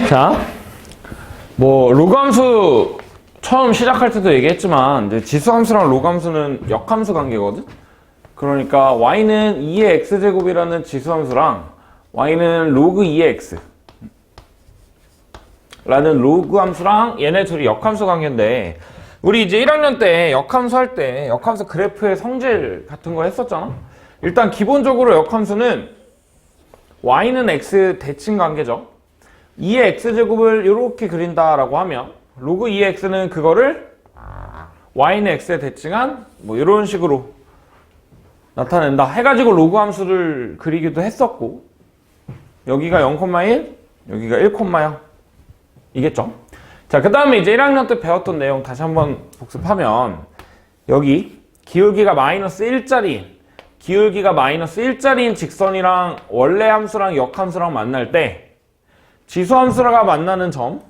자, 뭐 로그 함수 처음 시작할 때도 얘기했지만 이제 지수 함수랑 로그 함수는 역함수 관계거든. 그러니까 y는 2의 x제곱이라는 지수 함수랑 y는 로그 2의 x 라는 로그 함수랑 얘네 둘이 역함수 관계인데, 우리 이제 1학년 때 역함수 할 때 역함수 그래프의 성질 같은 거 했었잖아. 일단 기본적으로 역함수는 y는 x 대칭 관계죠. 2의 x제곱을 이렇게 그린다라고 하면 로그 2의 x는 그거를 y는 x에 대칭한 뭐 이런 식으로 나타낸다 해가지고 로그 함수를 그리기도 했었고, 여기가 0,1, 여기가 1,0 이겠죠. 자, 그 다음에 이제 1학년 때 배웠던 내용 다시 한번 복습하면, 여기 기울기가 마이너스 1짜리인 기울기가 마이너스 1짜리인 직선이랑 원래 함수랑 역함수랑 만날 때 지수 함수가 만나는 점,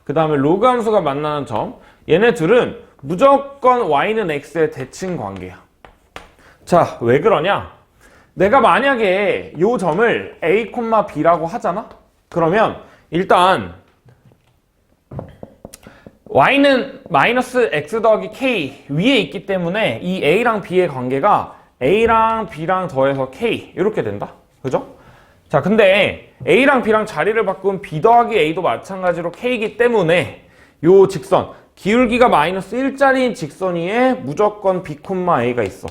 그 다음에 로그 함수가 만나는 점, 얘네 둘은 무조건 y는 x의 대칭 관계야. 자, 왜 그러냐? 내가 만약에 이 점을 a, b라고 하잖아? 그러면 일단 y는 마이너스 x 더하기 k 위에 있기 때문에 이 a랑 b의 관계가 a랑 b랑 더해서 k 이렇게 된다. 그죠? 자, 근데 a랑 b랑 자리를 바꾸면 b 더하기 a도 마찬가지로 k이기 때문에 요 직선 기울기가 마이너스 1짜리인 직선 위에 무조건 b, a가 있어.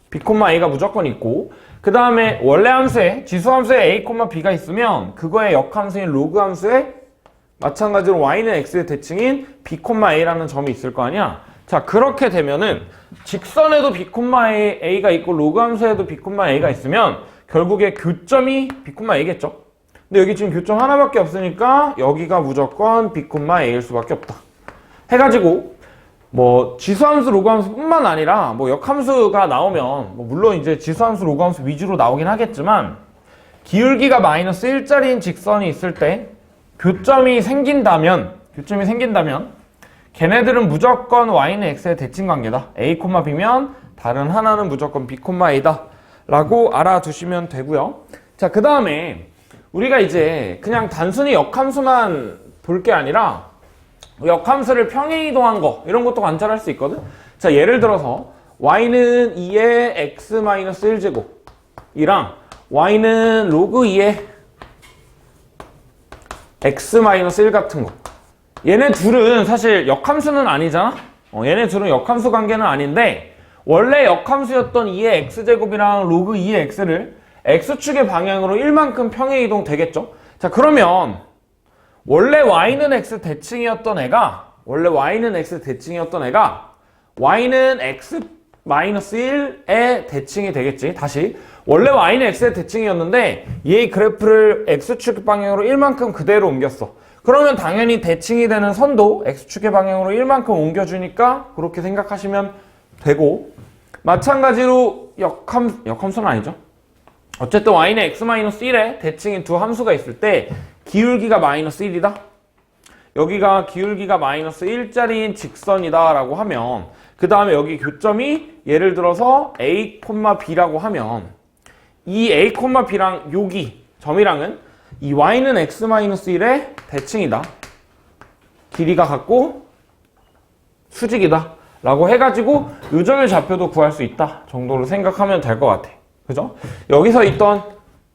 b, a가 무조건 있고, 그 다음에 원래 함수에 지수 함수에 a, b가 있으면 그거의 역함수인 로그 함수에 마찬가지로 y는 x의 대칭인 b, a라는 점이 있을 거 아니야. 자, 그렇게 되면은 직선에도 b, a가 있고 로그 함수에도 b, a가 있으면 결국에 교점이 b, a겠죠. 근데 여기 지금 교점 하나밖에 없으니까 여기가 무조건 b, a일 수밖에 없다 해가지고, 뭐 지수함수, 로그함수 뿐만 아니라 뭐 역함수가 나오면 뭐 물론 이제 지수함수, 로그함수 위주로 나오긴 하겠지만, 기울기가 마이너스 1짜리인 직선이 있을 때 교점이 생긴다면 걔네들은 무조건 y는 x의 대칭 관계다. a, b면 다른 하나는 무조건 b, a다 라고 알아두시면 되고요. 자, 그 다음에 우리가 이제 그냥 단순히 역함수만 볼 게 아니라 역함수를 평행이동한 거 이런 것도 관찰할 수 있거든. 자, 예를 들어서 y는 2의 x-1제곱이랑 y는 로그 2의 x-1 같은 거, 얘네 둘은 사실 역함수는 아니잖아. 얘네 둘은 역함수 관계는 아닌데, 원래 역함수였던 2의 x제곱이랑 로그 2의 x를 x축의 방향으로 1만큼 평행이동 되겠죠. 자, 그러면 원래 y는 x 대칭이었던 애가 y는 x-1의 대칭이 되겠지. 다시 원래 y는 x의 대칭이었는데 얘의 그래프를 x축 방향으로 1만큼 그대로 옮겼어. 그러면 당연히 대칭이 되는 선도 x축의 방향으로 1만큼 옮겨주니까 그렇게 생각하시면 되고, 마찬가지로 역함수는 아니죠. 어쨌든 y는 x-1의 대칭인 두 함수가 있을 때 기울기가 마이너스 1이다. 여기가 기울기가 마이너스 1짜리인 직선이다 라고 하면, 그 다음에 여기 교점이 예를 들어서 a, b라고 하면 이 a, b랑 여기 점이랑은 이 y는 x-1의 대칭이다. 길이가 같고 수직이다 라고 해가지고 요점의 좌표도 구할 수 있다 정도로 생각하면 될 것 같아. 그죠? 여기서 있던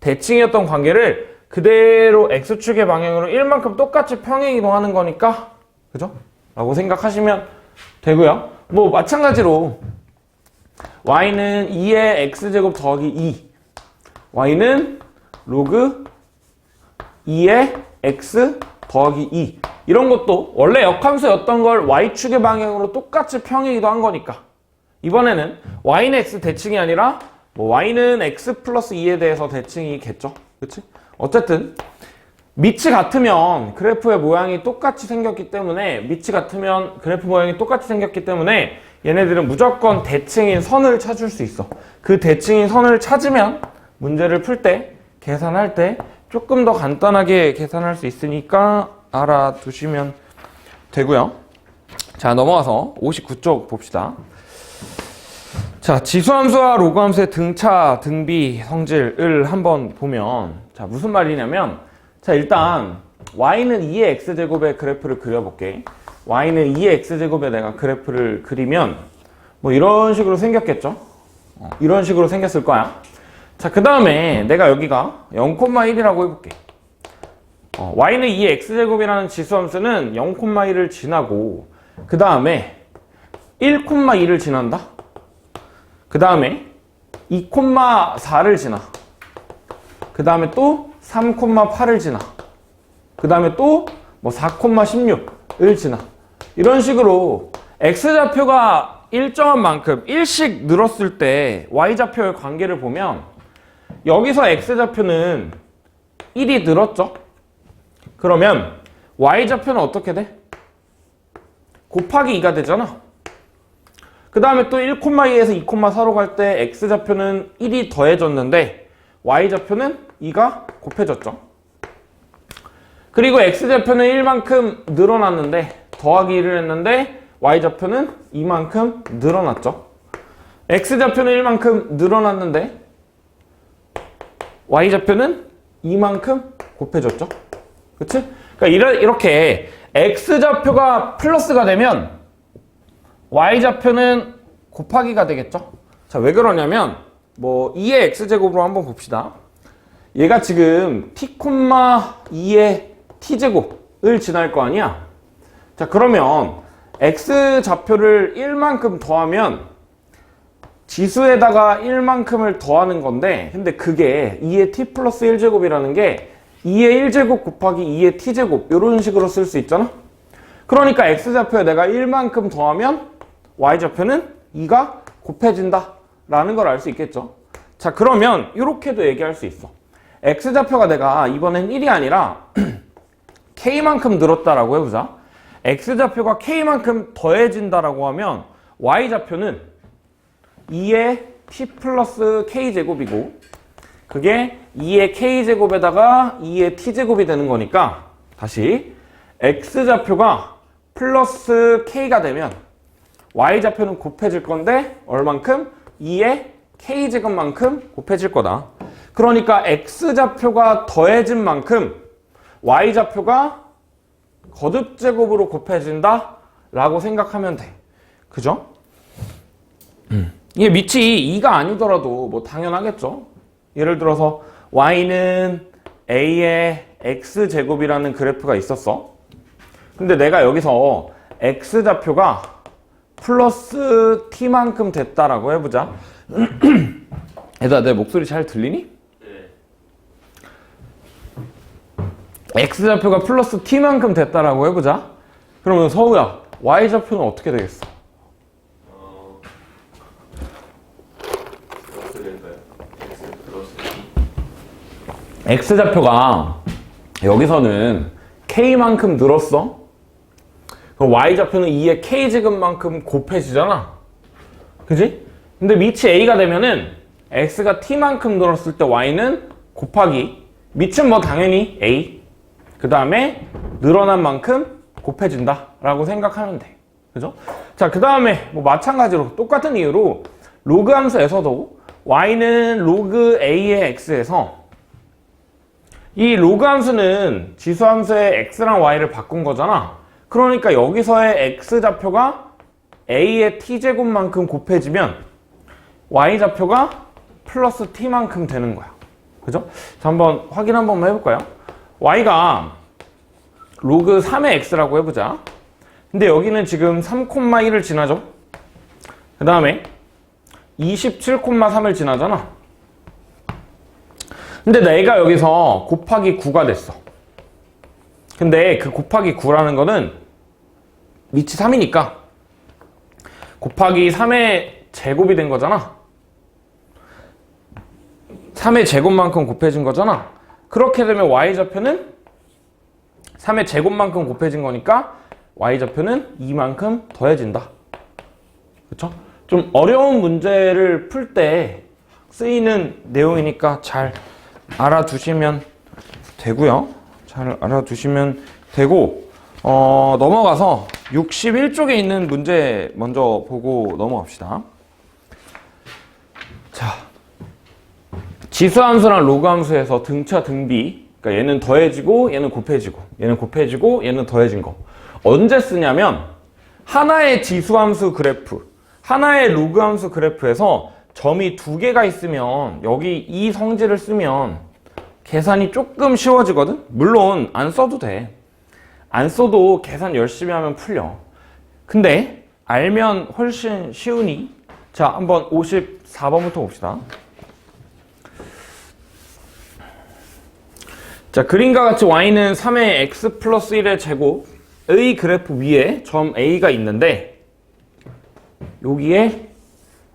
대칭이었던 관계를 그대로 x축의 방향으로 1만큼 똑같이 평행이동하는 거니까, 그죠? 라고 생각하시면 되고요. 뭐 마찬가지로 y는 2의 x제곱 더하기 2, y는 로그 2의 x 더하기 2, 이런 것도 원래 역함수였던 걸 y축의 방향으로 똑같이 평행이동한 거니까 이번에는 y는 x 대칭이 아니라 뭐 y는 x 플러스 2에 대해서 대칭이겠죠. 그치? 어쨌든 밑이 같으면 그래프의 모양이 똑같이 생겼기 때문에 얘네들은 무조건 대칭인 선을 찾을 수 있어. 그 대칭인 선을 찾으면 문제를 풀 때, 계산할 때 조금 더 간단하게 계산할 수 있으니까 알아두시면 되고요. 자, 넘어가서 59쪽 봅시다. 자, 지수함수와 로그함수의 등차, 등비, 성질을 한번 보면, 자, 무슨 말이냐면, 자, 일단 y는 2의 x제곱의 그래프를 그려볼게. y는 2의 x제곱에 내가 그래프를 그리면 뭐 이런 식으로 생겼겠죠? 이런 식으로 생겼을 거야. 자, 그 다음에 내가 여기가 0,1이라고 해볼게. y는 2의 x제곱이라는 지수함수는 0,1을 지나고 그 다음에 1,2를 지난다. 그 다음에 2,4를 지나. 그 다음에 또 3,8을 지나. 그 다음에 또 뭐 4,16을 지나. 이런 식으로 x좌표가 일정한 만큼 1씩 늘었을 때 y좌표의 관계를 보면 여기서 x좌표는 1이 늘었죠? 그러면 y좌표는 어떻게 돼? 곱하기 2가 되잖아. 그 다음에 또 1,2에서 2,4로 갈 때 x좌표는 1이 더해졌는데 y좌표는 2가 곱해졌죠. 그리고 x좌표는 1만큼 늘어났는데 더하기 1을 했는데 y좌표는 2만큼 늘어났죠. x좌표는 1만큼 늘어났는데 y좌표는 2만큼 곱해졌죠. 그치? 그러니까 이렇게 x좌표가 플러스가 되면 y좌표는 곱하기가 되겠죠. 자, 왜 그러냐면 뭐 2의 x제곱으로 한번 봅시다. 얘가 지금 t, 2의 t제곱을 지날 거 아니야. 자, 그러면 x좌표를 1만큼 더하면 지수에다가 1만큼을 더하는 건데, 근데 그게 2의 t 플러스 1제곱이라는 게 2의 1제곱 곱하기 2의 t제곱 이런 식으로 쓸 수 있잖아. 그러니까 x좌표에 내가 1만큼 더하면 y좌표는 2가 곱해진다 라는 걸 알 수 있겠죠. 자, 그러면 이렇게도 얘기할 수 있어. x좌표가 내가 이번엔 1이 아니라 k만큼 늘었다라고 해보자. x좌표가 k만큼 더해진다라고 하면 y좌표는 2의 t 플러스 k제곱이고 그게 2의 k제곱에다가 2의 t제곱이 되는 거니까 다시 x좌표가 플러스 k가 되면 y좌표는 곱해질 건데 얼만큼? 2의 k제곱만큼 곱해질 거다. 그러니까 x좌표가 더해진 만큼 y좌표가 거듭제곱으로 곱해진다 라고 생각하면 돼. 그죠? 이게 밑이 2가 아니더라도 뭐 당연하겠죠. 예를 들어서 y는 a의 x제곱이라는 그래프가 있었어. 근데 내가 여기서 x좌표가 플러스 t만큼 됐다라고 해보자. 얘들아, 내 목소리 잘 들리니? x좌표가 플러스 t만큼 됐다라고 해보자. 그러면 서우야, y좌표는 어떻게 되겠어? x좌표가 여기서는 k만큼 늘었어. 그럼 y좌표는 2의 k제곱만큼 곱해지잖아. 그지? 근데 밑이 a가 되면은 x가 t만큼 늘었을 때 y는 곱하기 밑은 뭐 당연히 a 그 다음에 늘어난 만큼 곱해진다 라고 생각하면 돼. 그죠? 자, 그 다음에 뭐 마찬가지로 똑같은 이유로 로그 함수에서도 y는 로그 a의 x에서 이 로그 함수는 지수 함수의 x랑 y를 바꾼 거잖아. 그러니까 여기서의 x좌표가 a의 t제곱만큼 곱해지면 y좌표가 플러스 t만큼 되는 거야. 그죠? 자, 한번 확인 한번 해볼까요? y가 로그 3의 x라고 해보자. 근데 여기는 지금 3,1을 지나죠? 그 다음에 27,3을 지나잖아. 근데 내가 여기서 곱하기 9가 됐어. 근데 그 곱하기 9라는 거는 밑이 3이니까 곱하기 3의 제곱이 된 거잖아. 3의 제곱만큼 곱해진 거잖아. 그렇게 되면 y좌표는 3의 제곱만큼 곱해진 거니까 y좌표는 2만큼 더해진다. 그쵸? 좀 어려운 문제를 풀 때 쓰이는 내용이니까 잘 알아두시면 되고요. 잘 알아두시면 되고 넘어가서 61쪽에 있는 문제 먼저 보고 넘어갑시다. 자, 지수함수랑 로그함수에서 등차 등비 그러니까 얘는 더해지고 얘는 곱해지고 얘는 곱해지고 얘는 더해진 거. 언제 쓰냐면 하나의 지수함수 그래프, 하나의 로그함수 그래프에서 점이 두 개가 있으면 여기 이 성질을 쓰면 계산이 조금 쉬워지거든? 물론 안 써도 돼. 안 써도 계산 열심히 하면 풀려. 근데 알면 훨씬 쉬우니. 자, 한번 54번부터 봅시다. 자, 그림과 같이 y는 3의 x 플러스 1의 제곱의 그래프 위에 점 a가 있는데 여기에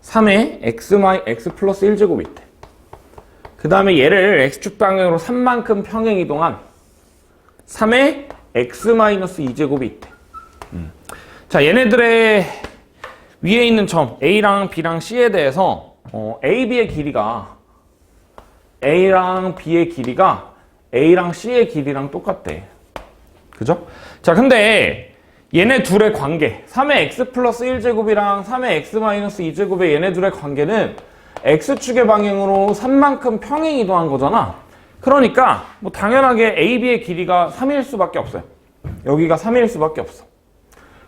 3의 x 플러스 1제곱이 있대. 그 다음에 얘를 x축 방향으로 3만큼 평행 이동한 3의 x 마이너스 2제곱이 있대. 자, 얘네들의 위에 있는 점 a랑 b랑 c에 대해서 a, b의 길이가 a랑 b의 길이가 a랑 c의 길이랑 똑같대. 그죠? 자, 근데 얘네 둘의 관계 3의 x 플러스 1제곱이랑 3의 x 마이너스 2제곱의 얘네 둘의 관계는 x축의 방향으로 3만큼 평행 이동한 거잖아. 그러니까 뭐 당연하게 a, b의 길이가 3일 수밖에 없어요. 여기가 3일 수밖에 없어.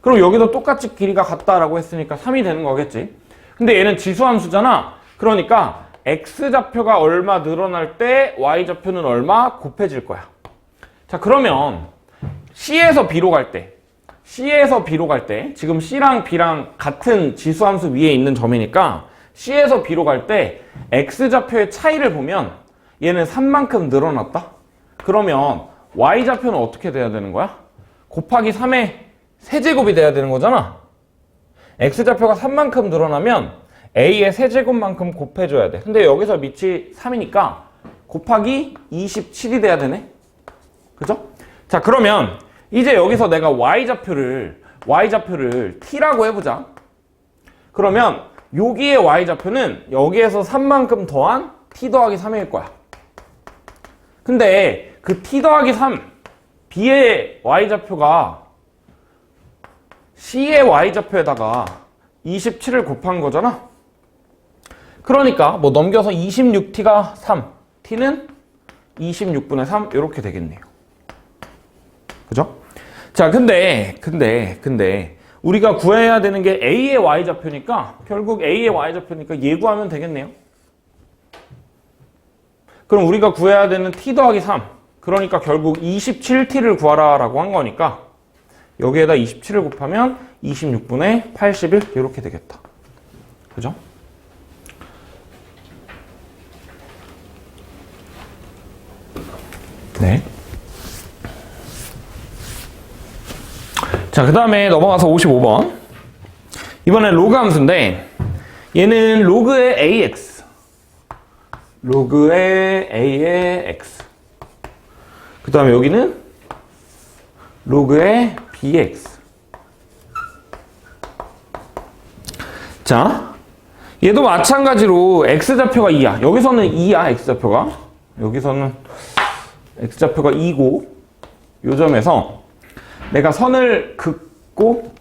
그럼 여기도 똑같이 길이가 같다라고 했으니까 3이 되는 거겠지. 근데 얘는 지수함수잖아. 그러니까 x좌표가 얼마 늘어날 때 y좌표는 얼마 곱해질 거야. 자, 그러면 c에서 b로 갈 때 지금 c랑 b랑 같은 지수함수 위에 있는 점이니까 c에서 b로 갈 때 x좌표의 차이를 보면 얘는 3만큼 늘어났다? 그러면 y좌표는 어떻게 돼야 되는 거야? 곱하기 3의 세제곱이 돼야 되는 거잖아. x좌표가 3만큼 늘어나면 a의 세제곱만큼 곱해줘야 돼. 근데 여기서 밑이 3이니까 곱하기 27이 돼야 되네. 그죠? 자, 그러면 이제 여기서 내가 y좌표를 t라고 해보자. 그러면 여기의 y좌표는 여기에서 3만큼 더한 t 더하기 3일 거야. 근데 그 t 더하기 3, b의 y좌표가 c의 y좌표에다가 27을 곱한 거잖아. 그러니까 뭐 넘겨서 26t가 3, t는 26분의 3 이렇게 되겠네요. 그죠? 자, 근데 우리가 구해야 되는 게 a의 y좌표니까 결국 a의 y좌표니까 얘 구하면 되겠네요. 그럼 우리가 구해야 되는 t 더하기 3, 그러니까 결국 27t를 구하라 라고 한 거니까 여기에다 27을 곱하면 26분의 81 이렇게 되겠다. 그죠? 네. 자, 그 다음에 넘어가서 55번. 이번엔 로그 함수인데 얘는 로그의 ax, 로그의 a의 x, 그 다음에 여기는 로그의 bx. 자, 얘도 마찬가지로 x좌표가 2야. 여기서는 2야, x좌표가. 여기서는 x좌표가 2고 요 점에서 내가 선을 긋고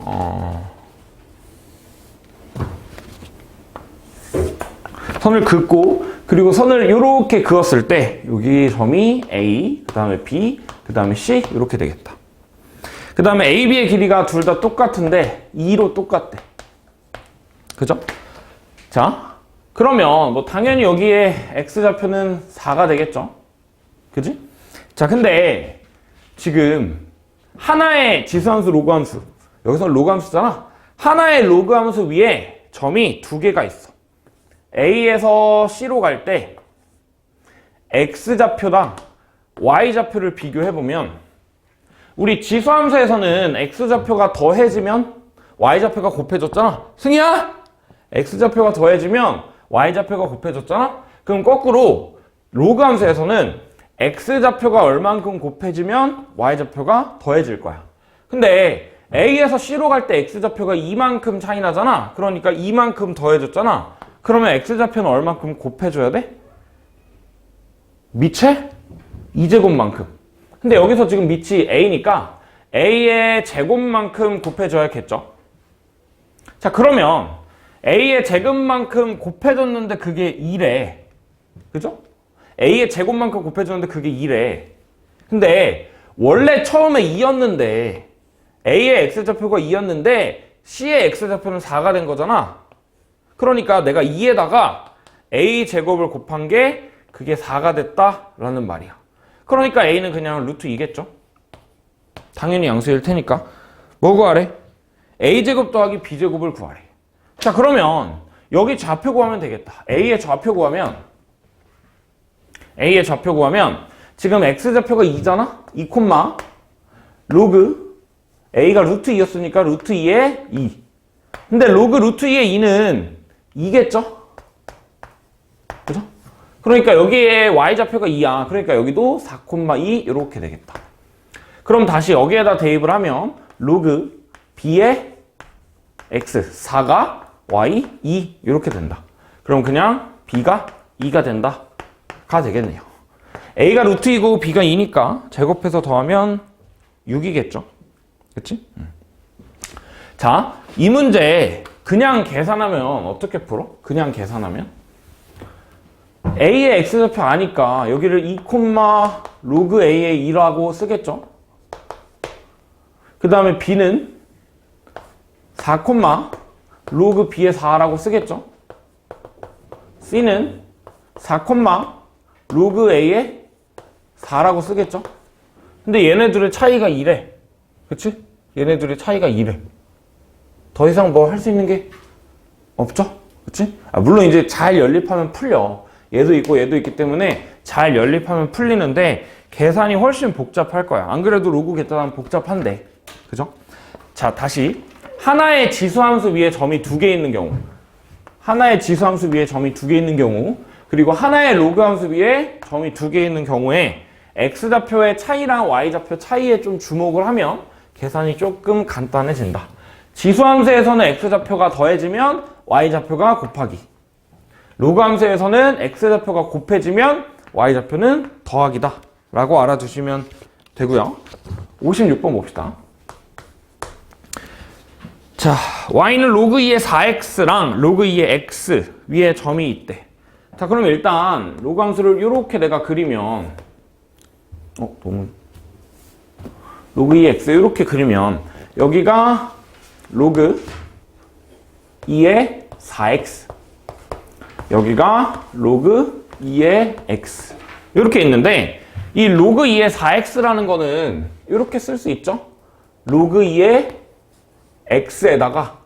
그리고 선을 이렇게 그었을 때 여기 점이 A, 그 다음에 B, 그 다음에 C 이렇게 되겠다. 그 다음에 A, B의 길이가 둘 다 똑같은데 2로 똑같대. 그죠? 자, 그러면 뭐 당연히 여기에 x좌표는 4가 되겠죠? 그지? 자, 근데 지금 하나의 지수함수 로그함수, 여기서 로그함수잖아. 하나의 로그함수 위에 점이 두 개가 있어. A에서 C로 갈 때 x좌표랑 y좌표를 비교해보면 우리 지수함수에서는 x좌표가 더해지면 y좌표가 곱해졌잖아. 승희야! x좌표가 더해지면 y좌표가 곱해졌잖아? 그럼 거꾸로 로그함수에서는 x좌표가 얼만큼 곱해지면 y좌표가 더해질 거야. 근데 A에서 C로 갈 때 x좌표가 2만큼 차이 나잖아. 그러니까 2만큼 더해졌잖아. 그러면 x좌표는 얼만큼 곱해줘야 돼? 밑에 2제곱만큼. 근데 여기서 지금 밑이 a니까 a의 제곱만큼 곱해줘야겠죠. 자, 그러면 a의 제곱만큼 곱해줬는데 그게 2래. 그죠? a의 제곱만큼 곱해줬는데 그게 2래. 근데 원래 처음에 2였는데 A의 X좌표가 2였는데 C의 X좌표는 4가 된 거잖아. 그러니까 내가 2에다가 A제곱을 곱한 게 그게 4가 됐다라는 말이야. 그러니까 A는 그냥 루트 2겠죠. 당연히 양수일 테니까. 뭐 구하래? A제곱 더하기 B제곱을 구하래. 자, 그러면 여기 좌표 구하면 되겠다. A의 좌표 구하면 지금 X좌표가 2잖아? 2, 로그 A가 루트 2였으니까 루트 2에 2. 근데 로그 루트 2의 2는 2겠죠? 그죠? 그러니까 여기에 Y좌표가 2야. 그러니까 여기도 4,2 이렇게 되겠다. 그럼 다시 여기에다 대입을 하면 로그 B의 X 4가 Y 2 이렇게 된다. 그럼 그냥 B가 2가 된다. 가 되겠네요. A가 루트 2고 B가 2니까 제곱해서 더하면 6이겠죠. 그치? 자, 이 문제 그냥 계산하면 어떻게 풀어? 그냥 계산하면 A의 X좌표 아니까 여기를 2, 로그 A의 2라고 쓰겠죠. 그 다음에 B는 4, 로그 B의 4라고 쓰겠죠. C는 4, 로그 A의 4라고 쓰겠죠. 근데 얘네들의 차이가 2래. 그치? 얘네들의 차이가 2래. 더 이상 뭐 할 수 있는 게 없죠? 그치? 물론 이제 잘 연립하면 풀려. 얘도 있고 얘도 있기 때문에 잘 연립하면 풀리는데 계산이 훨씬 복잡할 거야. 안 그래도 로그 계산하면 복잡한데. 그죠? 자, 다시. 하나의 지수함수 위에 점이 2개 있는 경우. 하나의 지수함수 위에 점이 2개 있는 경우. 그리고 하나의 로그함수 위에 점이 2개 있는 경우에 X좌표의 차이랑 Y좌표 차이에 좀 주목을 하면 계산이 조금 간단해진다. 지수함수에서는 X좌표가 더해지면 Y좌표가 곱하기. 로그함수에서는 X좌표가 곱해지면 Y좌표는 더하기다. 라고 알아두시면 되고요. 56번 봅시다. 자, Y는 로그 2의 4X랑 로그 2의 X 위에 점이 있대. 자, 그럼 일단 로그 함수를 이렇게 내가 그리면 로그 2의 X 이렇게 그리면 여기가 로그 2의 4X 여기가 로그 2의 X 이렇게 있는데 이 로그 2의 4X라는 거는 이렇게 쓸 수 있죠? 로그 2의 X에다가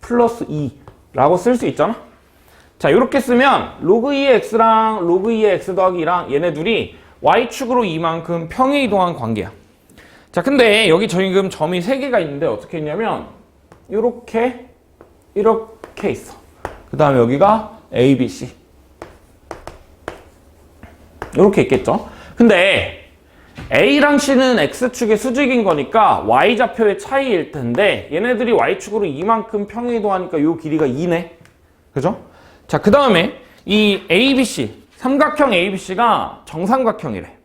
플러스 2라고 쓸 수 있잖아? 자, 이렇게 쓰면 로그 2의 X랑 로그 2의 X 더하기 2랑 얘네 둘이 Y축으로 이만큼 평행이동한 관계야. 자, 근데 여기 지금 점이 3개가 있는데 어떻게 했냐면 이렇게 있어. 그 다음에 여기가 A, B, C 이렇게 있겠죠. 근데 A랑 C는 X축의 수직인 거니까 Y좌표의 차이일 텐데 얘네들이 Y축으로 이만큼 평행이동하니까 이 길이가 2네. 그죠? 자, 그 다음에 이 ABC, 삼각형 ABC가 정삼각형이래.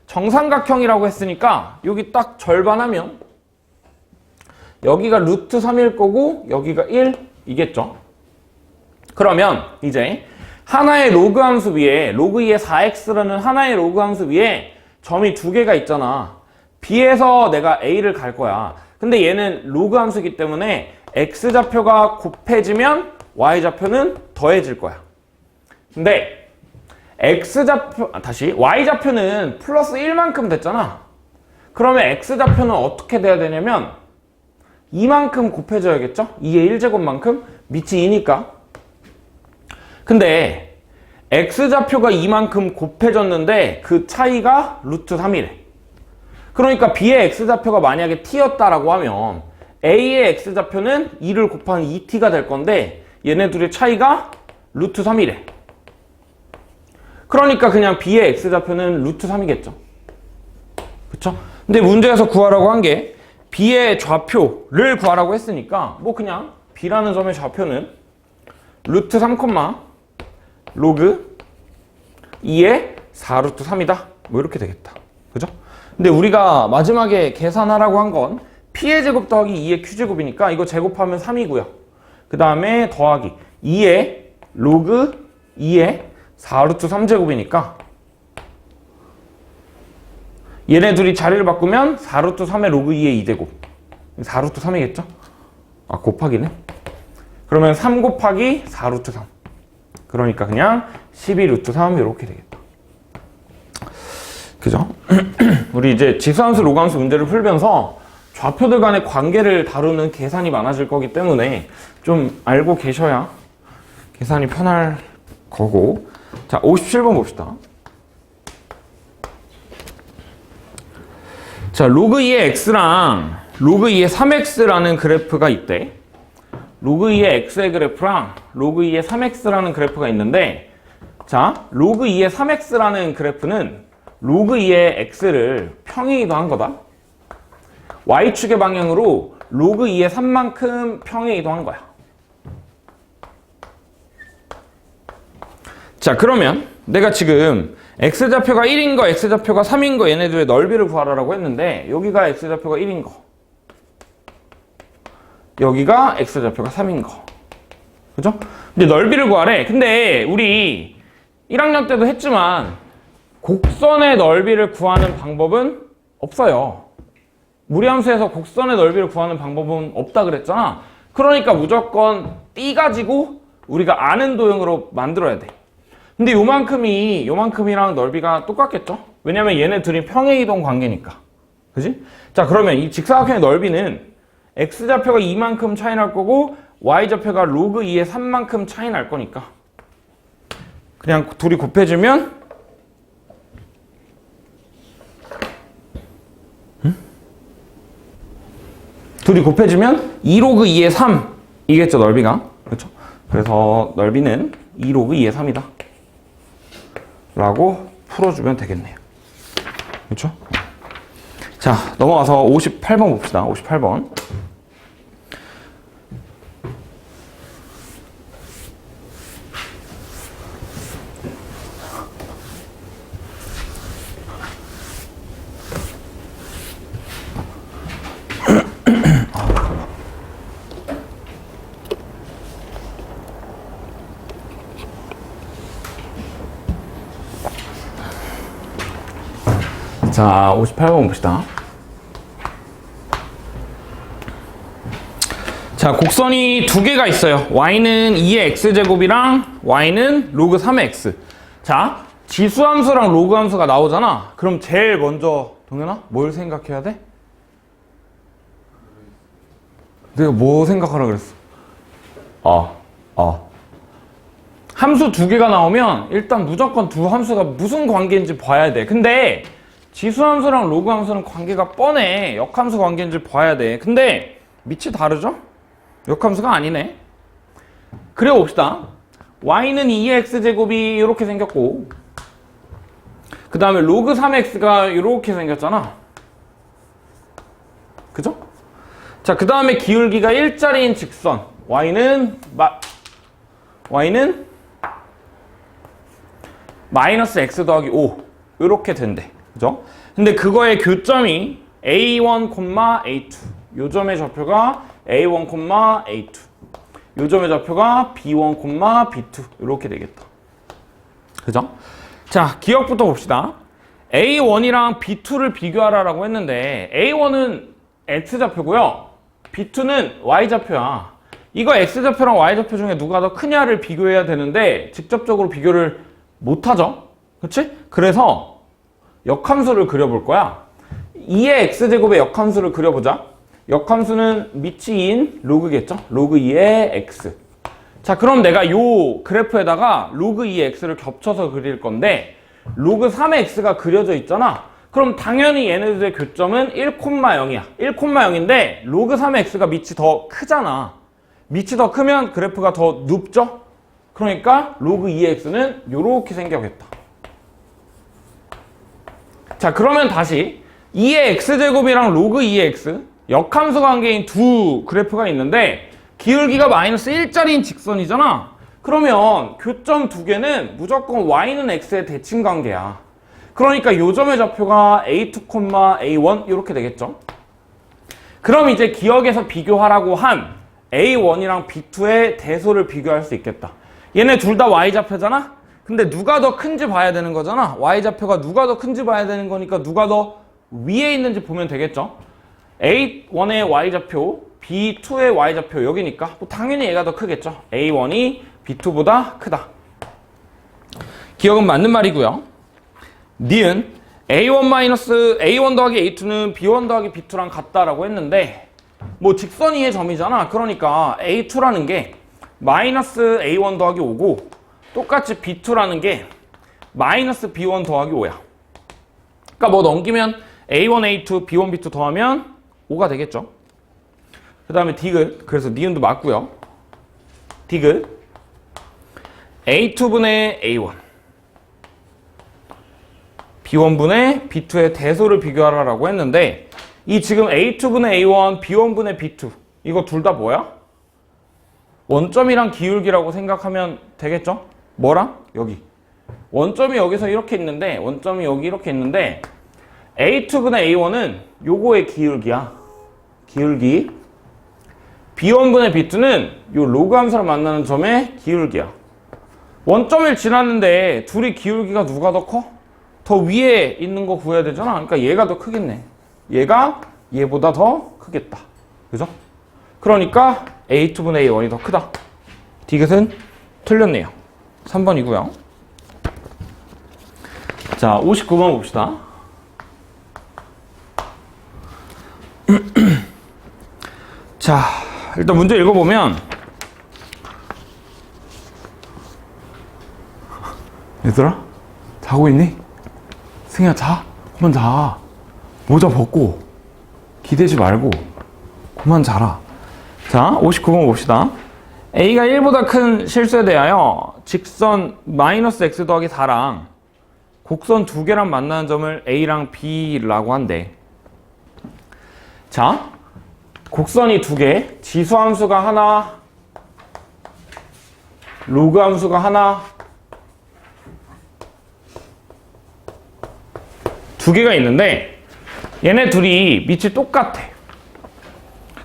정삼각형이라고 했으니까 여기 딱 절반하면 여기가 루트 3일 거고 여기가 1이겠죠. 그러면 이제 하나의 로그 함수 위에 로그 2의 4x라는 하나의 로그 함수 위에 점이 2개가 있잖아. B에서 내가 A를 갈 거야. 근데 얘는 로그 함수이기 때문에 X좌표가 곱해지면 Y좌표는 더해질 거야. 근데 Y좌표는 플러스 1만큼 됐잖아. 그러면 X좌표는 어떻게 돼야 되냐면 이만큼 곱해져야겠죠? 2의 1제곱만큼? 밑이 2니까. 근데 X좌표가 이만큼 곱해졌는데 그 차이가 루트 3이래. 그러니까 B의 X좌표가 만약에 T였다라고 하면 A의 X좌표는 2를 곱한 2T가 될 건데 얘네 둘의 차이가 루트 3이래. 그러니까 그냥 B의 X좌표는 루트 3이겠죠. 그쵸? 근데 문제에서 구하라고 한 게 B의 좌표를 구하라고 했으니까 뭐 그냥 B라는 점의 좌표는 루트 3, 로그 2의 4루트 3이다. 뭐 이렇게 되겠다. 그죠? 근데 우리가 마지막에 계산하라고 한 건 P의 제곱 더하기 2의 Q제곱이니까 이거 제곱하면 3이고요. 그 다음에 더하기 2의 로그 2의 4루트 3제곱이니까 얘네 둘이 자리를 바꾸면 4루트 3의 로그 2의 2제곱. 4루트 3이겠죠? 아, 곱하기네. 그러면 3 곱하기 4루트 3. 그러니까 그냥 12루트 3 이렇게 되겠다. 그죠? 우리 이제 지수함수, 로그함수 문제를 풀면서 좌표들 간의 관계를 다루는 계산이 많아질 거기 때문에 좀 알고 계셔야 계산이 편할 거고. 자, 57번 봅시다. 자, 로그 2의 x랑 로그 2의 3x라는 그래프가 있대. 로그 2의 x의 그래프랑 로그 2의 3x라는 그래프가 있는데, 자, 로그 2의 3x라는 그래프는 로그 2의 x를 평행이도 한 거다. y축의 방향으로 로그 2의 3만큼 평행이도 한 거야. 자, 그러면 내가 지금 x좌표가 1인 거, x좌표가 3인 거 얘네들의 넓이를 구하라고 했는데, 여기가 x좌표가 1인 거, 여기가 x좌표가 3인 거. 그죠? 근데 넓이를 구하래. 근데 우리 1학년 때도 했지만 곡선의 넓이를 구하는 방법은 없어요. 무리함수에서 곡선의 넓이를 구하는 방법은 없다 그랬잖아. 그러니까 무조건 띠 가지고 우리가 아는 도형으로 만들어야 돼. 근데 요만큼이랑 넓이가 똑같겠죠? 왜냐면 얘네 둘이 평행이동 관계니까. 그지? 자, 그러면 이 직사각형의 넓이는 x좌표가 2만큼 차이 날 거고 y좌표가 로그 2의 3만큼 차이 날 거니까 그냥 둘이 곱해주면 둘이 곱해주면 2로그 2의 3 이겠죠, 넓이가. 그렇죠? 그래서 넓이는 2로그 2의 3이다 라고 풀어주면 되겠네요. 그렇죠? 자, 넘어가서 58번 봅시다. 58번. 자, 58번 봅시다. 자, 곡선이 두 개가 있어요. y는 2의 x제곱이랑 y는 로그 3의 x. 자, 지수함수랑 로그함수가 나오잖아. 그럼 제일 먼저 동현아 뭘 생각해야 돼? 내가 뭐 생각하라 그랬어? 함수 두 개가 나오면 일단 무조건 두 함수가 무슨 관계인지 봐야 돼. 근데 지수함수랑 로그함수는 관계가 뻔해. 역함수 관계인지 봐야 돼. 근데 밑이 다르죠? 역함수가 아니네. 그래 봅시다. y는 2의 x제곱이 이렇게 생겼고, 그 다음에 로그 3x가 이렇게 생겼잖아. 그죠? 자, 그 다음에 기울기가 일자리인 직선 y는 마이너스 x 더하기 5 이렇게 된대. 그죠? 근데 그거의 교점이 A1, A2. 요 점의 좌표가 A1, A2. 요 점의 좌표가 B1, B2. 이렇게 되겠다. 그죠? 자, 기억부터 봅시다. A1이랑 B2를 비교하라고 했는데 A1은 X좌표고요. B2는 Y좌표야. 이거 X좌표랑 Y좌표 중에 누가 더 크냐를 비교해야 되는데 직접적으로 비교를 못하죠. 그치? 그래서 역함수를 그려볼 거야. 2의 x제곱의 역함수를 그려보자. 역함수는 밑이 2인 로그겠죠? 로그 2의 x. 자, 그럼 내가 요 그래프에다가 로그 2의 x를 겹쳐서 그릴 건데 로그 3의 x가 그려져 있잖아. 그럼 당연히 얘네들의 교점은 1,0이야. 1,0인데 로그 3의 x가 밑이 더 크잖아. 밑이 더 크면 그래프가 더 눕죠? 그러니까 로그 2의 x는 요렇게 생겨겠다. 자, 그러면 다시 2의 x제곱이랑 로그 2의 x 역함수 관계인 두 그래프가 있는데 기울기가 마이너스 1짜리인 직선이잖아. 그러면 교점 두 개는 무조건 y는 x의 대칭 관계야. 그러니까 요 점의 좌표가 A2, A1 이렇게 되겠죠. 그럼 이제 기억에서 비교하라고 한 A1이랑 B2의 대소를 비교할 수 있겠다. 얘네 둘 다 y좌표잖아. 근데 누가 더 큰지 봐야 되는 거잖아. y좌표가 누가 더 큰지 봐야 되는 거니까 누가 더 위에 있는지 보면 되겠죠. A1의 y좌표, B2의 y좌표 여기니까 뭐 당연히 얘가 더 크겠죠. A1이 B2보다 크다. 기억은 맞는 말이고요. 니은 A1 더하기 A2는 B1 더하기 B2랑 같다라고 했는데 뭐 직선 위의 점이잖아. 그러니까 A2라는 게 마이너스 A1 더하기 5고 똑같이 B2라는 게 마이너스 B1 더하기 5야. 그러니까 뭐 넘기면 A1, A2, B1, B2 더하면 5가 되겠죠. 그 다음에 디귿, 그래서 니은도 맞고요. 디귿 A2분의 A1 B1분의 B2의 대소를 비교하라라고 했는데 이 지금 A2분의 A1, B1분의 B2 이거 둘 다 뭐야? 원점이랑 기울기라고 생각하면 되겠죠? 뭐랑? 여기 원점이 여기서 이렇게 있는데 원점이 여기 이렇게 있는데 A2분의 A1은 요거의 기울기야. 기울기. B1분의 B2는 요 로그 함수랑 만나는 점의 기울기야. 원점을 지났는데 둘이 기울기가 누가 더 커? 더 위에 있는 거 구해야 되잖아. 그러니까 얘가 더 크겠네. 얘가 얘보다 더 크겠다. 그죠? 그러니까 A2분의 A1이 더 크다. 디귿은 틀렸네요. 3번이고요. 자, 59번 봅시다. 자, 일단 문제 읽어보면 얘들아 자고 있니? 승희야 자. 그만 자. 모자 벗고 기대지 말고 그만 자라. 자, 59번 봅시다. A가 1보다 큰 실수에 대하여 직선 마이너스 x 더하기 4랑 곡선 두 개랑 만나는 점을 A랑 B라고 한대. 자, 곡선이 두 개, 지수 함수가 하나, 로그 함수가 하나, 두 개가 있는데 얘네 둘이 밑이 똑같아.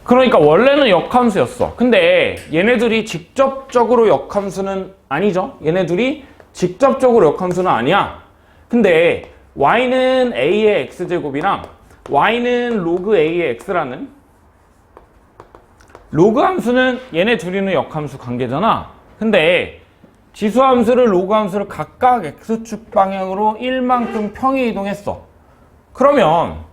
그러니까 원래는 역함수였어. 근데 얘네들이 직접적으로 역함수는 아니죠. 얘네들이 직접적으로 역함수는 아니야. 근데 y는 a의 x제곱이랑 y는 로그 a의 x라는 로그 함수는 얘네 둘이는 역함수 관계잖아. 근데 지수 함수를 로그 함수를 각각 x축 방향으로 1만큼 평행 이동했어. 그러면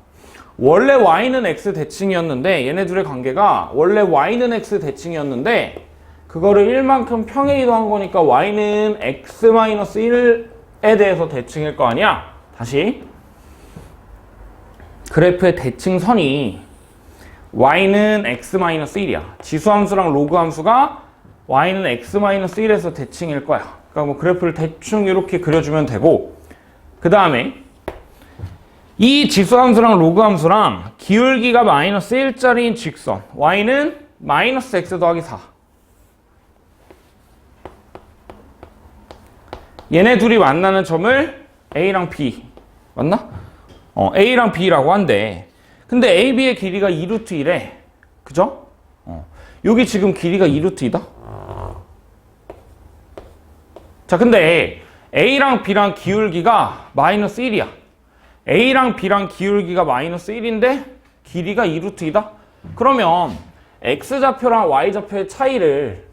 원래 y는 x 대칭이었는데 얘네 둘의 관계가 원래 y는 x 대칭이었는데 그거를 1만큼 평행 이동한 거니까 y는 x-1에 대해서 대칭일 거 아니야. 다시 그래프의 대칭선이 y는 x-1이야. 지수함수랑 로그함수가 y는 x-1에서 대칭일 거야. 그러니까 뭐 그래프를 대충 이렇게 그려주면 되고, 그 다음에 이 지수함수랑 로그함수랑 기울기가 마이너스 1짜리인 직선 y는 마이너스 x 더하기 4. 얘네 둘이 만나는 점을 a랑 b 맞나? a랑 b라고 한대. 근데 a, b의 길이가 2루트 1에 그죠? 여기 지금 길이가 2루트 2다? 자, 근데 a랑 b랑 기울기가 마이너스 1이야. a랑 b랑 기울기가 마이너스 1인데 길이가 2루트 2다? 그러면 x좌표랑 y좌표의 차이를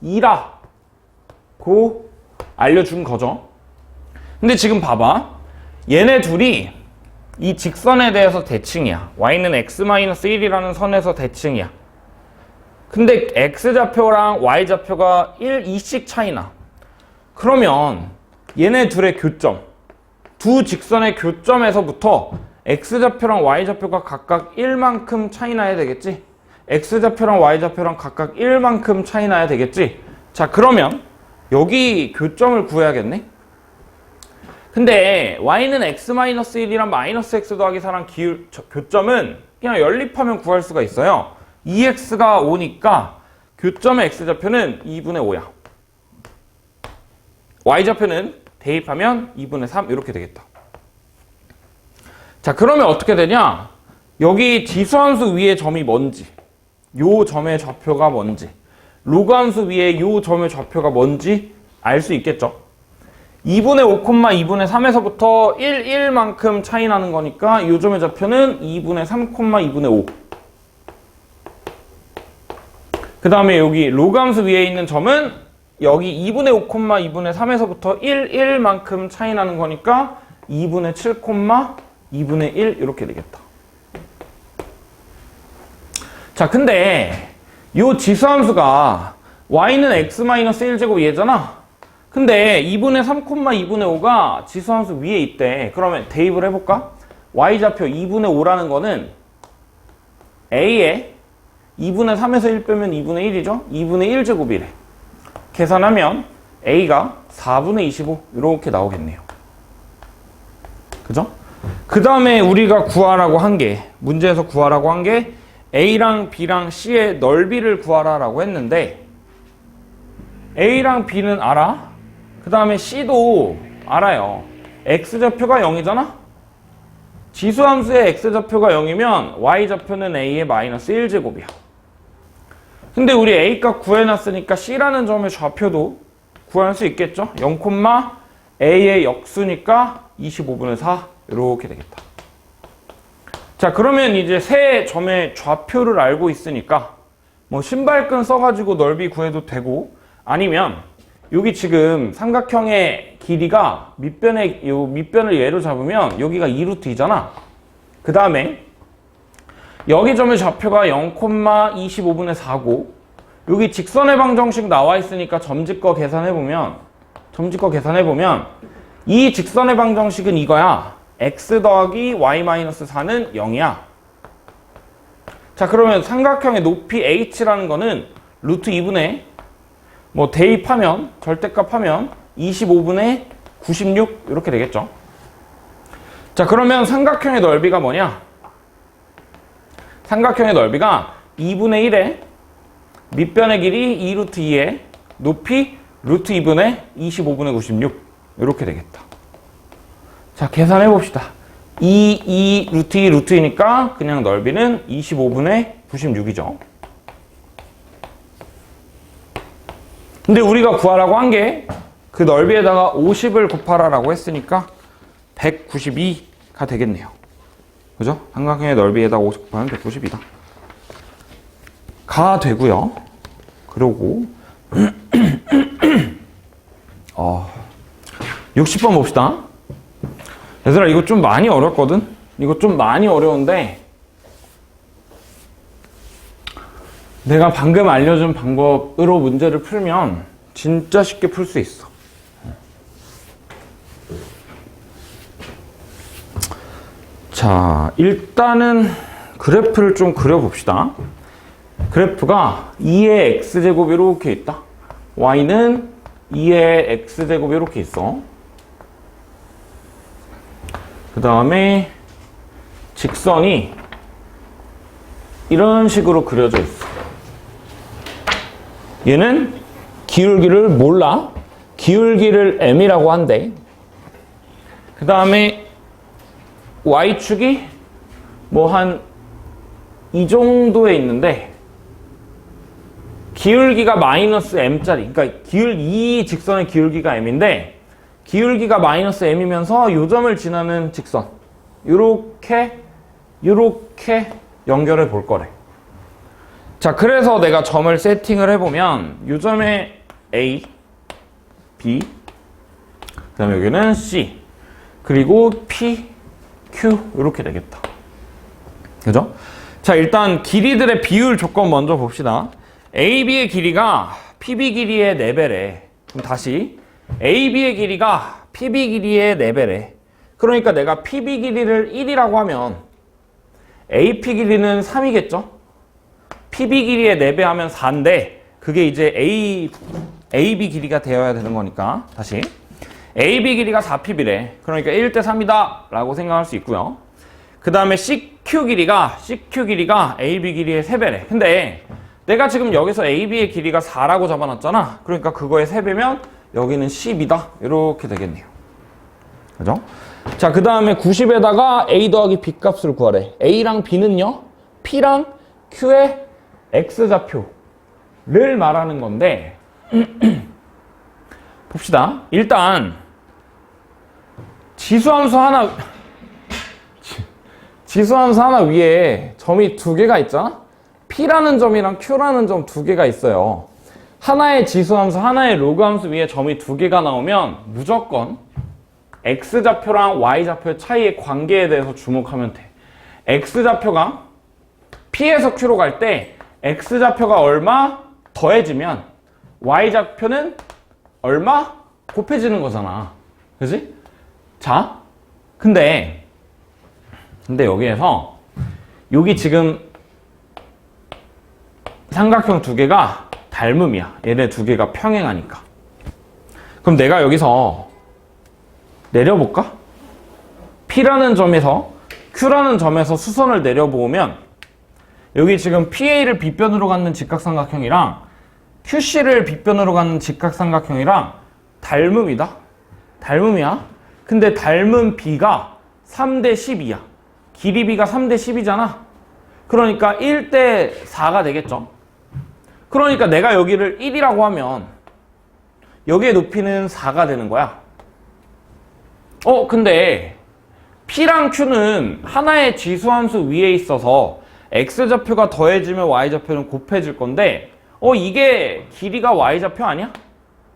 2라고 알려준 거죠. 근데 지금 봐봐. 얘네 둘이 이 직선에 대해서 대칭이야. y는 x-1이라는 선에서 대칭이야. 근데 x좌표랑 y좌표가 1, 2씩 차이나. 그러면 얘네 둘의 교점, 두 직선의 교점에서부터 x좌표랑 y좌표가 각각 1만큼 차이 나야 되겠지? x좌표랑 y좌표랑 각각 1만큼 차이 나야 되겠지? 자, 그러면 여기 교점을 구해야겠네? 근데 y는 x-1이랑 마이너스 x 더하기 4랑 교점은 그냥 연립하면 구할 수가 있어요. 2x가 5니까 교점의 x좌표는 2분의 5야. y좌표는 대입하면 2분의 3 이렇게 되겠다. 자, 그러면 어떻게 되냐? 여기 지수함수 위에 점이 뭔지, 요 점의 좌표가 뭔지, 로그함수 위에 요 점의 좌표가 뭔지 알 수 있겠죠? 2분의 5, 2분의 3에서부터 1, 1만큼 차이 나는 거니까 요점의 좌표는 2분의 3, 2분의 5. 그 다음에 여기 로그함수 위에 있는 점은 여기 2분의 5, 2분의 3에서부터 1, 1만큼 차이 나는 거니까 2분의 7, 2분의 1 이렇게 되겠다. 자, 근데 이 지수함수가 y는 x-1제곱 얘잖아. 근데 2분의 3, 2분의 5가 지수함수 위에 있대. 그러면 대입을 해볼까? y좌표 2분의 5라는 거는 a에 2분의 3에서 1 빼면 2분의 1이죠? 2분의 1제곱이래. 계산하면 a가 4분의 25 이렇게 나오겠네요. 그죠? 그 다음에 우리가 구하라고 한 게, 문제에서 구하라고 한 게 a랑 b랑 c의 넓이를 구하라라고 했는데 a랑 b는 알아? 그 다음에 c도 알아요. x좌표가 0이잖아? 지수함수의 x좌표가 0이면 y좌표는 a의 마이너스 1제곱이야. 근데 우리 a값 구해놨으니까 c라는 점의 좌표도 구할 수 있겠죠? 0, a의 역수니까 25분의 4 이렇게 되겠다. 자, 그러면 이제 세 점의 좌표를 알고 있으니까 뭐 신발끈 써가지고 넓이 구해도 되고, 아니면 여기 지금 삼각형의 길이가 밑변을 예로 잡으면 여기가 2루트이잖아. 그 다음에 여기 점의 좌표가 0, 25분의 4고 여기 직선의 방정식 나와 있으니까 점집거 계산해보면 이 직선의 방정식은 이거야. x 더하기 y-4는 0이야. 자, 그러면 삼각형의 높이 h라는 거는 루트 2분의 뭐 대입하면 절대값 하면 25분의 96 이렇게 되겠죠. 자, 그러면 삼각형의 넓이가 뭐냐? 삼각형의 넓이가 2분의 1에 밑변의 길이 2루트 2에 높이 루트 2분의 25분의 96 이렇게 되겠다. 자, 계산해 봅시다. 2 루트 2 루트 2니까 그냥 넓이는 25분의 96이죠. 근데 우리가 구하라고 한 게 그 넓이에다가 50을 곱하라라고 했으니까 192가 되겠네요. 그죠? 삼각형의 넓이에다가 50 곱하면 192다. 가 되고요. 그리고 60번 봅시다. 얘들아, 이거 좀 많이 어렵거든? 이거 좀 많이 어려운데 내가 방금 알려준 방법으로 문제를 풀면 진짜 쉽게 풀 수 있어. 자, 일단은 그래프를 좀 그려봅시다. 그래프가 2의 x제곱이 이렇게 있다. y는 2의 x제곱이 이렇게 있어. 그 다음에 직선이 이런 식으로 그려져 있어. 얘는 기울기를 몰라. 기울기를 m이라고 한대. 그 다음에 y축이 뭐 한 이 정도에 있는데 기울기가 마이너스 m짜리, 그러니까 이 직선의 기울기가 m인데 기울기가 마이너스 m이면서 요점을 지나는 직선 요렇게 연결해 볼 거래. 자, 그래서 내가 점을 세팅을 해보면 요점에 A, B, 그 다음에 여기는 C, 그리고 P, Q 이렇게 되겠다. 그죠? 자, 일단 길이들의 비율 조건 먼저 봅시다. AB의 길이가 PB 길이의 4배래. 그럼 다시 AB의 길이가 PB 길이의 4배래. 그러니까 내가 PB 길이를 1이라고 하면 AP 길이는 3이겠죠? PB 길이의 4배 하면 4인데 그게 이제 AB 길이가 되어야 되는 거니까 다시 AB 길이가 4PB래. 그러니까 1대 3이다 라고 생각할 수 있고요. 그 다음에 CQ 길이가 AB 길이의 3배래. 근데 내가 지금 여기서 AB의 길이가 4라고 잡아놨잖아. 그러니까 그거의 3배면 여기는 10이다. 이렇게 되겠네요. 그죠? 자, 그 다음에 90에다가 A 더하기 B 값을 구하래. A랑 B는요, P랑 Q의 X좌표를 말하는 건데, 봅시다. 일단 지수함수 하나 지수함수 하나 위에 점이 두 개가 있잖아? P라는 점이랑 Q라는 점 두 개가 있어요. 하나의 지수함수, 하나의 로그함수 위에 점이 두 개가 나오면 무조건 X좌표랑 Y좌표의 차이의 관계에 대해서 주목하면 돼. X좌표가 P에서 Q로 갈 때 X좌표가 얼마 더해지면 Y좌표는 얼마 곱해지는 거잖아. 그지? 자, 근데 여기에서 여기 지금 삼각형 두 개가 닮음이야. 얘네 두 개가 평행하니까. 그럼 내가 여기서 내려볼까? P라는 점에서 Q라는 점에서 수선을 내려보면 여기 지금 PA를 빗변으로 갖는 직각삼각형이랑 QC를 빗변으로 갖는 직각삼각형이랑 닮음이다. 닮음이야. 근데 닮은 B가 3대 12야. 길이 B가 3대 10이잖아. 그러니까 1대 4가 되겠죠. 그러니까 내가 여기를 1이라고 하면 여기의 높이는 4가 되는 거야. 근데 P랑 Q는 하나의 지수함수 위에 있어서 X좌표가 더해지면 Y좌표는 곱해질 건데 이게 길이가 Y좌표 아니야?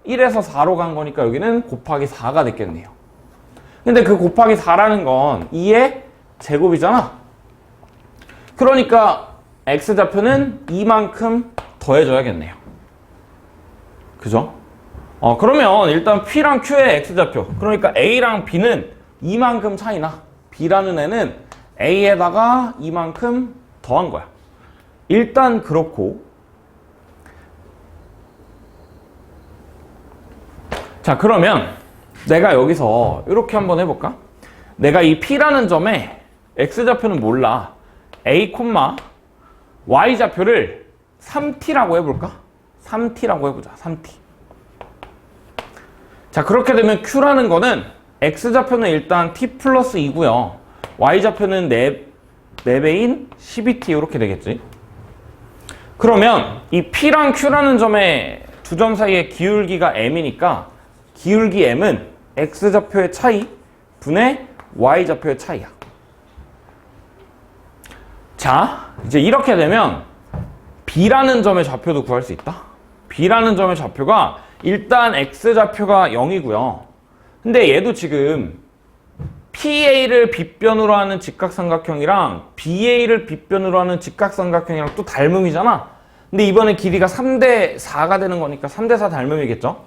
1에서 4로 간 거니까 여기는 곱하기 4가 됐겠네요. 근데 그 곱하기 4라는 건 2의 제곱이잖아. 그러니까 X좌표는 이만큼 더해줘야겠네요. 그죠? 그러면 일단 P랑 Q의 X좌표, 그러니까 A랑 B는 이만큼 차이나. B라는 애는 A에다가 이만큼 더한 거야. 일단 그렇고, 자 그러면 내가 여기서 이렇게 한번 해볼까? 내가 이 P라는 점에 X좌표는 몰라. A, Y좌표를 3t라고 해볼까? 3t라고 해보자. 3t. 자 그렇게 되면 Q라는 거는 X좌표는 일단 t 플러스 2고요. Y좌표는 4배인 12t 이렇게 되겠지. 그러면 이 P랑 Q라는 점의 두 점 사이의 기울기가 m이니까 기울기 m은 X좌표의 차이 분의 Y좌표의 차이야. 자 이제 이렇게 되면 B라는 점의 좌표도 구할 수 있다. B라는 점의 좌표가 일단 X좌표가 0이고요. 근데 얘도 지금 PA를 빗변으로 하는 직각삼각형이랑 BA를 빗변으로 하는 직각삼각형이랑 또 닮음이잖아. 근데 이번에 길이가 3대 4가 되는 거니까 3대 4 닮음이겠죠.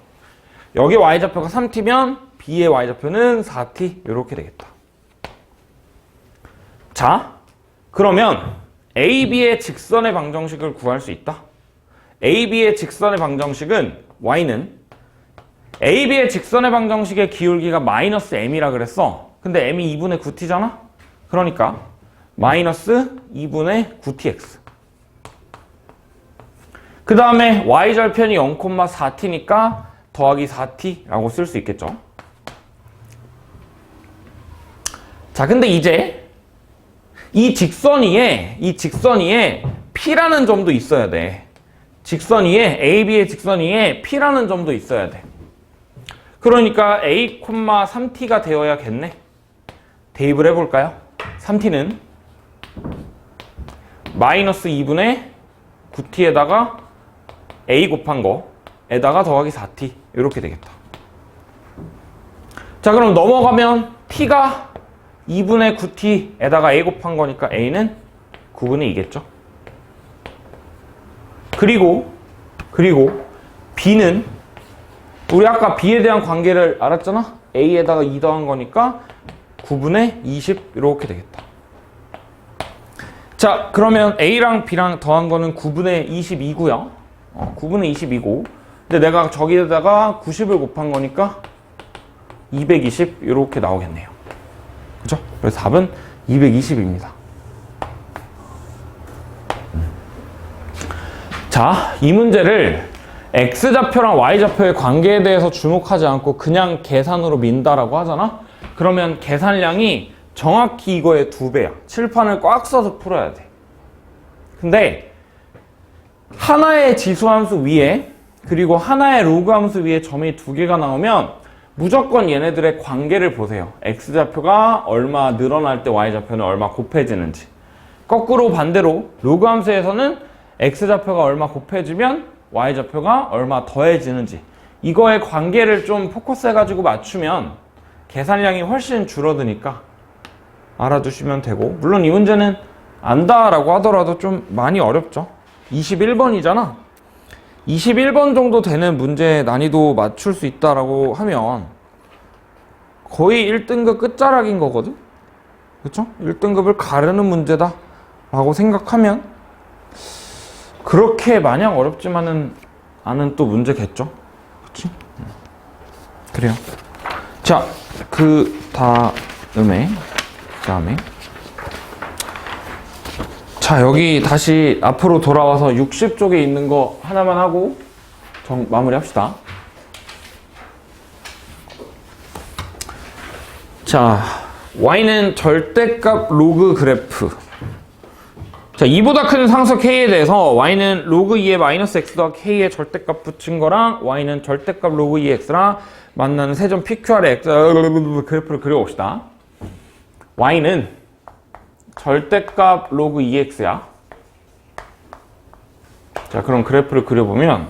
여기 Y좌표가 3t면 B의 Y좌표는 4t 이렇게 되겠다. 자 그러면 AB의 직선의 방정식을 구할 수 있다. AB의 직선의 방정식은 Y는 AB의 직선의 방정식의 기울기가 마이너스 M이라 그랬어. 근데 M이 2분의 9t잖아? 그러니까 마이너스 2분의 9tx. 그 다음에 Y절편이 0,4t니까 더하기 4t라고 쓸 수 있겠죠. 자, 근데 이제 이 직선 위에 P라는 점도 있어야 돼. 직선 위에, AB의 직선 위에 P라는 점도 있어야 돼. 그러니까 A, 3t가 되어야겠네. 대입을 해볼까요? 3t는 마이너스 2분의 9t에다가 A 곱한 거에다가 더하기 4t 이렇게 되겠다. 자 그럼 넘어가면 t가 2분의 9t에다가 A 곱한 거니까 A는 9분의 2겠죠. 그리고 B는 우리 아까 B에 대한 관계를 알았잖아? A에다가 2 더한 거니까 9분의 20 이렇게 되겠다. 자 그러면 A랑 B랑 더한 거는 9분의 22고요. 9분의 22고 근데 내가 저기에다가 90을 곱한 거니까 220 이렇게 나오겠네요. 그죠? 그래서 답은 220입니다. 자, 이 문제를 X좌표랑 Y좌표의 관계에 대해서 주목하지 않고 그냥 계산으로 민다라고 하잖아? 그러면 계산량이 정확히 이거의 2배야. 칠판을 꽉 써서 풀어야 돼. 근데 하나의 지수함수 위에 그리고 하나의 로그함수 위에 점이 2개가 나오면 무조건 얘네들의 관계를 보세요. x좌표가 얼마 늘어날 때 y좌표는 얼마 곱해지는지. 거꾸로 반대로 로그 함수에서는 x좌표가 얼마 곱해지면 y좌표가 얼마 더해지는지. 이거의 관계를 좀 포커스해가지고 맞추면 계산량이 훨씬 줄어드니까 알아두시면 되고, 물론 이 문제는 안다라고 하더라도 좀 많이 어렵죠. 21번이잖아. 21번 정도 되는 문제 난이도 맞출 수 있다라고 하면 거의 1등급 끝자락인 거거든? 그쵸? 1등급을 가르는 문제다 라고 생각하면 그렇게 마냥 어렵지만은 않은 또 문제겠죠? 그치? 그래요. 자, 그 다음에 자, 여기 다시 앞으로 돌아와서 60쪽에 있는 거 하나만 하고 마무리 합시다. 자, y는 절대값 로그 그래프. 자, 2보다 큰 상수 k에 대해서 y는 로그 2의 마이너스 x 더하기 k의 절대값 붙인 거랑 y는 절대값 로그 2x랑 만나는 세점 PQR의 x 그래프를 그려봅시다. y는 절대값 로그 2x야. 자, 그럼 그래프를 그려보면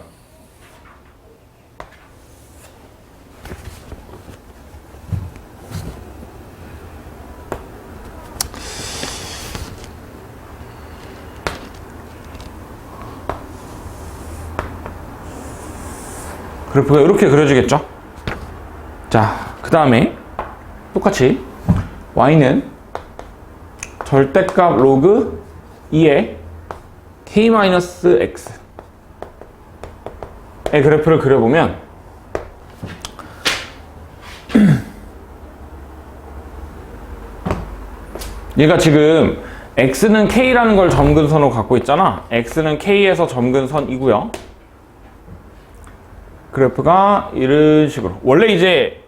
그래프가 이렇게 그려지겠죠? 자, 그 다음에 똑같이 y는 절대값 로그 2의 k-x의 그래프를 그려보면 얘가 지금 x는 k라는 걸 점근선으로 갖고 있잖아. x는 k에서 점근선이고요. 그래프가 이런 식으로, 원래 이제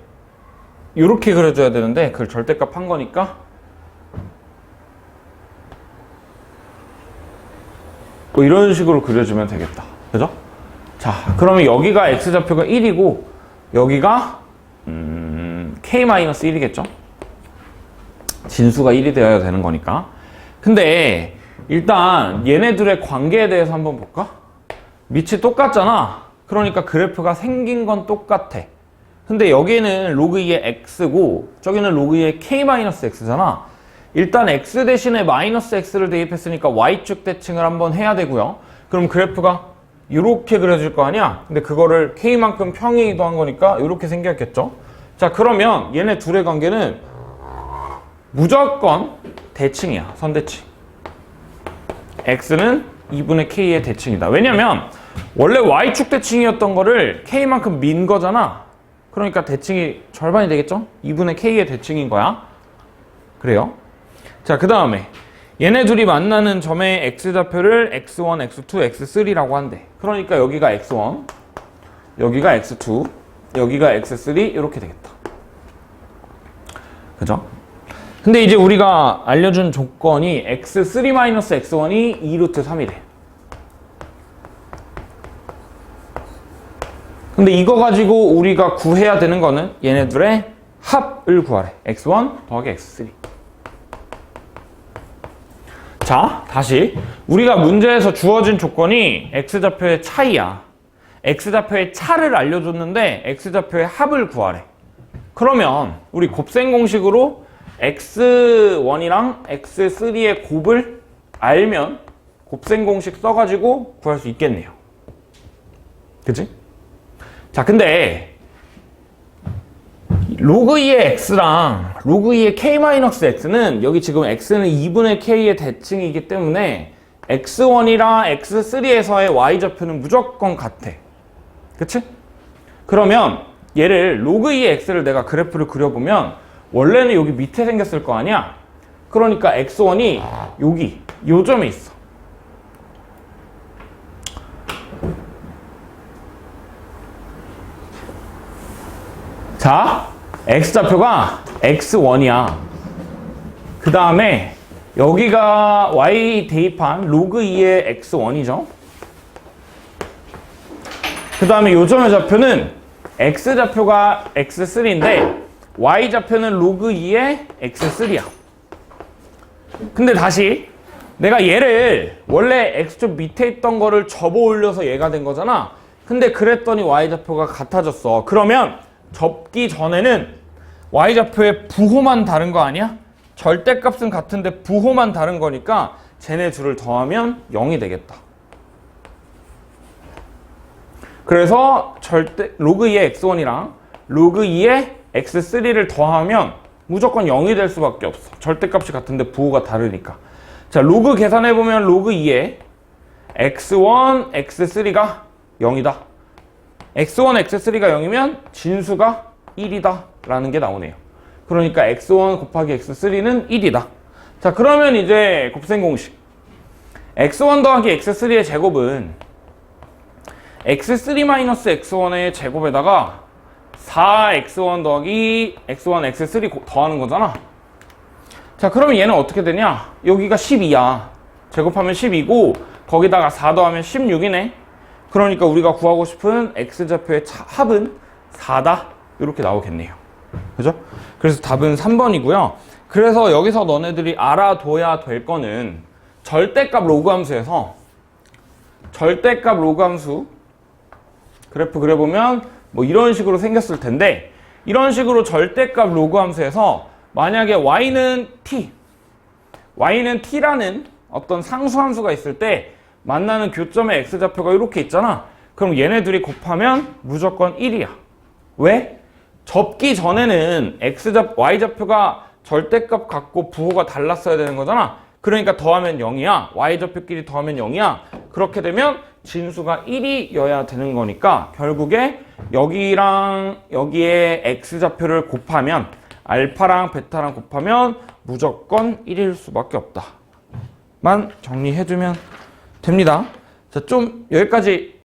이렇게 그려줘야 되는데 그걸 절대값 한 거니까 뭐 이런 식으로 그려주면 되겠다. 그죠? 자, 그러면 여기가 x좌표가 1이고 여기가 k-1이겠죠? 진수가 1이 되어야 되는 거니까. 근데 일단 얘네들의 관계에 대해서 한번 볼까? 밑이 똑같잖아. 그러니까 그래프가 생긴 건 똑같아. 근데 여기는 로그 2의 x고 저기는 로그 2의 k-x잖아. 일단 x 대신에 마이너스 x를 대입했으니까 y축 대칭을 한번 해야 되고요. 그럼 그래프가 이렇게 그려질 거 아니야? 근데 그거를 k만큼 평행 이동한 거니까 이렇게 생겼겠죠? 자, 그러면 얘네 둘의 관계는 무조건 대칭이야. 선대칭. x는 2분의 k의 대칭이다. 왜냐면 원래 y축 대칭이었던 거를 k만큼 민 거잖아. 그러니까 대칭이 절반이 되겠죠? 2분의 k의 대칭인 거야. 그래요. 자, 그 다음에 얘네 둘이 만나는 점의 x좌표를 x1, x2, x3라고 한대. 그러니까 여기가 x1, 여기가 x2, 여기가 x3 이렇게 되겠다. 그죠? 근데 이제 우리가 알려준 조건이 x3-x1이 2루트 3이래. 근데 이거 가지고 우리가 구해야 되는 거는 얘네들의 합을 구하래. x1 더하기 x3. 자, 다시 우리가 문제에서 주어진 조건이 x좌표의 차이야. x좌표의 차를 알려줬는데 x좌표의 합을 구하래. 그러면 우리 곱셈 공식으로 x1이랑 x3의 곱을 알면 곱셈 공식 써가지고 구할 수 있겠네요. 그치? 자, 근데 로그 2의 x랑 로그 2의 k-x는 여기 지금 x는 2분의 k의 대칭이기 때문에 x1이랑 x3에서의 y좌표는 무조건 같아. 그치? 그러면 얘를 로그 2의 x를 내가 그래프를 그려보면 원래는 여기 밑에 생겼을 거 아니야? 그러니까 x1이 여기 요 점에 있어. 자, x좌표가 x1이야. 그 다음에 여기가 y 대입한 로그 2의 x1이죠. 그 다음에 요 점의 좌표는 x좌표가 x3인데 y좌표는 로그 2의 x3야. 근데 다시 내가 얘를 원래 x축 밑에 있던 거를 접어 올려서 얘가 된 거잖아. 근데 그랬더니 y좌표가 같아졌어. 그러면 접기 전에는 y좌표의 부호만 다른 거 아니야? 절대값은 같은데 부호만 다른 거니까 쟤네 둘을 더하면 0이 되겠다. 그래서 로그 2의 x1이랑 로그 2의 x3를 더하면 무조건 0이 될 수밖에 없어. 절대값이 같은데 부호가 다르니까. 자, 로그 계산해보면 로그 2의 x1, x3가 0이다. x1, x3가 0이면 진수가 1이다 라는 게 나오네요. 그러니까 x1 곱하기 x3는 1이다. 자, 그러면 이제 곱셈 공식. x1 더하기 x3의 제곱은 x3-x1의 제곱에다가 4x1 더하기 x1, x3 더하는 거잖아. 자, 그러면 얘는 어떻게 되냐? 여기가 12야. 제곱하면 12고 거기다가 4 더하면 16이네. 그러니까 우리가 구하고 싶은 x좌표의 합은 4다. 이렇게 나오겠네요. 그죠? 그래서 답은 3번이고요. 그래서 여기서 너네들이 알아둬야 될 거는 절대값 로그 함수에서 절대값 로그 함수 그래프 그려보면 뭐 이런 식으로 생겼을 텐데, 이런 식으로 절대값 로그 함수에서 만약에 y는 t라는 어떤 상수함수가 있을 때 만나는 교점의 x좌표가 이렇게 있잖아. 그럼 얘네들이 곱하면 무조건 1이야. 왜? 접기 전에는 y좌표가 절대값 같고 부호가 달랐어야 되는 거잖아. 그러니까 더하면 0이야. y좌표끼리 더하면 0이야. 그렇게 되면 진수가 1이어야 되는 거니까 결국에 여기랑 여기에 x좌표를 곱하면 알파랑 베타랑 곱하면 무조건 1일 수밖에 없다. 만 정리해주면 됩니다. 자, 좀 여기까지